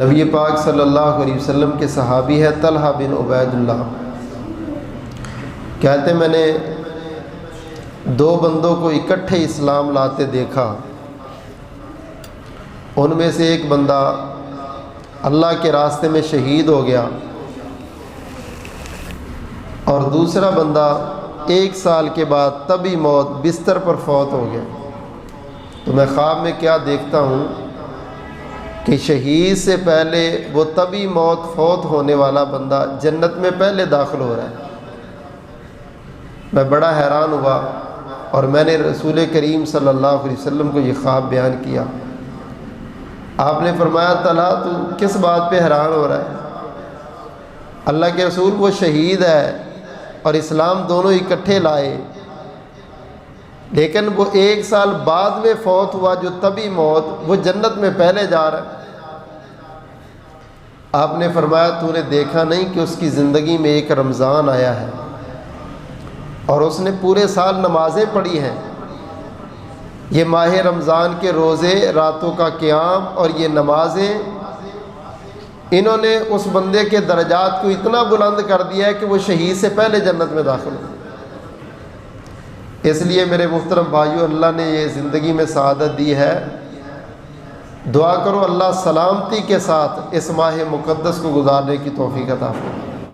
نبی پاک صلی اللہ علیہ وسلم کے صحابی ہے طلحہ بن عبید اللہ، کہتے میں نے دو بندوں کو اکٹھے اسلام لاتے دیکھا۔ ان میں سے ایک بندہ اللہ کے راستے میں شہید ہو گیا اور دوسرا بندہ 1 سال کے بعد طبی موت بستر پر فوت ہو گیا۔ تو میں خواب میں کیا دیکھتا ہوں کہ شہید سے پہلے وہ طبی موت فوت ہونے والا بندہ جنت میں پہلے داخل ہو رہا ہے۔ میں بڑا حیران ہوا اور میں نے رسول کریم صلی اللہ علیہ وسلم کو یہ خواب بیان کیا۔ آپ نے فرمایا طلحہ تو کس بات پہ حیران ہو رہا ہے؟ اللہ کے رسول وہ شہید ہے اور اسلام دونوں اکٹھے لائے، لیکن وہ 1 سال بعد میں فوت ہوا جو طبی موت، وہ جنت میں پہلے جا رہا ہے۔ آپ نے فرمایا تو نے دیکھا نہیں کہ اس کی زندگی میں ایک رمضان آیا ہے اور اس نے پورے سال نمازیں پڑھی ہیں۔ یہ ماہ رمضان کے روزے، راتوں کا قیام اور یہ نمازیں، انہوں نے اس بندے کے درجات کو اتنا بلند کر دیا ہے کہ وہ شہید سے پہلے جنت میں داخل ہو۔ اس لیے میرے محترم بھائیو، اللہ نے یہ زندگی میں سعادت دی ہے، دعا کرو اللہ سلامتی کے ساتھ اس ماہ مقدس کو گزارنے کی توفیق عطا فرمائے۔